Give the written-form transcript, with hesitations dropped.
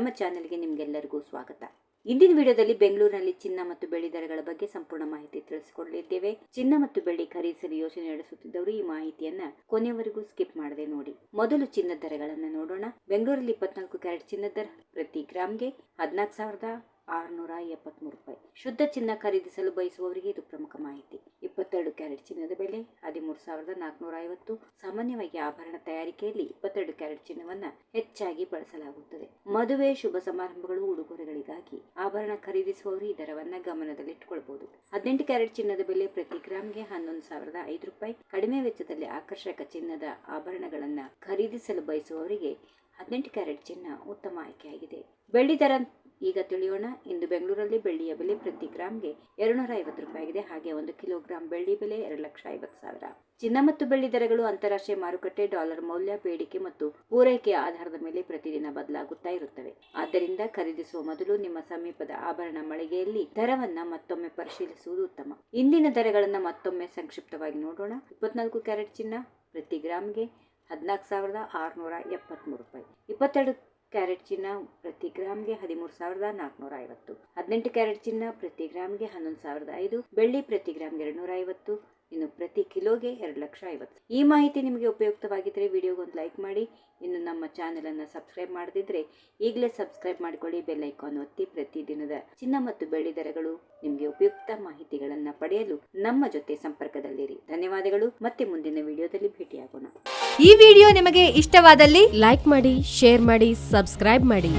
ನಮ್ಮ ಚಾನೆಲ್ಗೆ ನಿಮಗೆಲ್ಲರಿಗೂ ಸ್ವಾಗತ. ಇಂದಿನ ವಿಡಿಯೋದಲ್ಲಿ ಬೆಂಗಳೂರಿನಲ್ಲಿ ಚಿನ್ನ ಮತ್ತು ಬೆಳ್ಳಿ ದರಗಳ ಬಗ್ಗೆ ಸಂಪೂರ್ಣ ಮಾಹಿತಿ ತಿಳಿಸಿಕೊಡಲಿದ್ದೇವೆ. ಚಿನ್ನ ಮತ್ತು ಬೆಳ್ಳಿ ಖರೀದಿಸಲು ಯೋಚನೆ ನಡೆಸುತ್ತಿದ್ದವರು ಈ ಮಾಹಿತಿಯನ್ನ ಕೊನೆಯವರೆಗೂ ಸ್ಕಿಪ್ ಮಾಡದೆ ನೋಡಿ. ಮೊದಲು ಚಿನ್ನದ ದರಗಳನ್ನು ನೋಡೋಣ. ಬೆಂಗಳೂರಲ್ಲಿ 24 ಕ್ಯಾರೆಟ್ ಚಿನ್ನದ ದರ ಪ್ರತಿ ಗ್ರಾಮ್ಗೆ 14,673 ರೂಪಾಯಿ. ಶುದ್ಧ ಚಿನ್ನ ಖರೀದಿಸಲು ಬಯಸುವವರಿಗೆ ಇದು ಪ್ರಮುಖ ಮಾಹಿತಿ. 22 ಕ್ಯಾರೆಟ್ ಚಿನ್ನದ ಬೆಲೆ 13,450. ಸಾಮಾನ್ಯವಾಗಿ ಆಭರಣ ತಯಾರಿಕೆಯಲ್ಲಿ 22 ಕ್ಯಾರೆಟ್ ಚಿನ್ನವನ್ನ ಹೆಚ್ಚಾಗಿ ಬಳಸಲಾಗುತ್ತದೆ. ಮದುವೆ, ಶುಭ ಸಮಾರಂಭಗಳು, ಉಡುಗೊರೆಗಳಿಗಾಗಿ ಆಭರಣ ಖರೀದಿಸುವವರು ಈ ದರವನ್ನ ಗಮನದಲ್ಲಿಟ್ಟುಕೊಳ್ಳಬಹುದು. 18 ಕ್ಯಾರೆಟ್ ಚಿನ್ನದ ಬೆಲೆ ಪ್ರತಿ ಗ್ರಾಮ್ಗೆ 11,005 ರೂಪಾಯಿ. ಕಡಿಮೆ ವೆಚ್ಚದಲ್ಲಿ ಆಕರ್ಷಕ ಚಿನ್ನದ ಆಭರಣಗಳನ್ನ ಖರೀದಿಸಲು ಬಯಸುವವರಿಗೆ 18 ಕ್ಯಾರೆಟ್ ಚಿನ್ನ ಉತ್ತಮ ಆಯ್ಕೆಯಾಗಿದೆ. ಬೆಳ್ಳಿ ದರ ಈಗ ತಿಳಿಯೋಣ. ಇಂದು ಬೆಂಗಳೂರಲ್ಲಿ ಬೆಳ್ಳಿಯ ಬೆಲೆ ಪ್ರತಿ ಗ್ರಾಮ್ಗೆ 250 ರೂಪಾಯಿ ಆಗಿದೆ. ಹಾಗೆ 1 ಕಿಲೋಗ್ರಾಂ ಬೆಳ್ಳಿ ಬೆಲೆ 2,50,000. ಚಿನ್ನ ಮತ್ತು ಬೆಳ್ಳಿ ದರಗಳು ಅಂತಾರಾಷ್ಟ್ರೀಯ ಮಾರುಕಟ್ಟೆ, ಡಾಲರ್ ಮೌಲ್ಯ, ಬೇಡಿಕೆ ಮತ್ತು ಪೂರೈಕೆಯ ಆಧಾರದ ಮೇಲೆ ಪ್ರತಿದಿನ ಬದಲಾಗುತ್ತಾ ಇರುತ್ತವೆ. ಆದ್ದರಿಂದ ಖರೀದಿಸುವ ಮೊದಲು ನಿಮ್ಮ ಸಮೀಪದ ಆಭರಣ ಮಳಿಗೆಯಲ್ಲಿ ದರವನ್ನ ಮತ್ತೊಮ್ಮೆ ಪರಿಶೀಲಿಸುವುದು ಉತ್ತಮ. ಇಂದಿನ ದರಗಳನ್ನ ಮತ್ತೊಮ್ಮೆ ಸಂಕ್ಷಿಪ್ತವಾಗಿ ನೋಡೋಣ. 24 ಕ್ಯಾರೆಟ್ ಚಿನ್ನ ಪ್ರತಿ ಗ್ರಾಮ್ಗೆ 14,673 ರೂಪಾಯಿ. 22 ಕ್ಯಾರೆಟ್ ಚಿನ್ನ ಪ್ರತಿ ಗ್ರಾಮ್ಗೆ 13,450. 18 ಕ್ಯಾರೆಟ್ ಚಿನ್ನ ಪ್ರತಿ ಗ್ರಾಮ್ಗೆ 11,005. ಬೆಳ್ಳಿ ಪ್ರತಿ ಗ್ರಾಮ್ಗೆ 250. ಇನ್ನು ಪ್ರತಿ ಕಿಲೋಗೆ 2,50,000. ಈ ಮಾಹಿತಿ ನಿಮಗೆ ಉಪಯುಕ್ತವಾಗಿದ್ದರೆ ವಿಡಿಯೋಗೊಂದು ಲೈಕ್ ಮಾಡಿ. ಇನ್ನು ನಮ್ಮ ಚಾನೆಲ್ ಅನ್ನು ಸಬ್ಸ್ಕ್ರೈಬ್ ಮಾಡದಿದ್ರೆ ಈಗಲೇ ಸಬ್ಸ್ಕ್ರೈಬ್ ಮಾಡಿಕೊಳ್ಳಿ. ಬೆಲ್ ಐಕಾನ್ ಒತ್ತಿ. ಪ್ರತಿದಿನದ ಚಿನ್ನ ಮತ್ತು ಬೆಳ್ಳಿ ದರಗಳು ನಿಮಗೆ ಉಪಯುಕ್ತ ಮಾಹಿತಿಗಳನ್ನ ಪಡೆಯಲು ನಮ್ಮ ಜೊತೆ ಸಂಪರ್ಕದಲ್ಲಿರಿ. ಧನ್ಯವಾದಗಳು. ಮತ್ತೆ ಮುಂದಿನ ವಿಡಿಯೋದಲ್ಲಿ ಭೇಟಿಯಾಗೋಣ. ಈ ವಿಡಿಯೋ ನಿಮಗೆ ಇಷ್ಟವಾದಲ್ಲಿ ಲೈಕ್ ಮಾಡಿ, ಶೇರ್ ಮಾಡಿ, ಸಬ್ಸ್ಕ್ರೈಬ್ ಮಾಡಿ.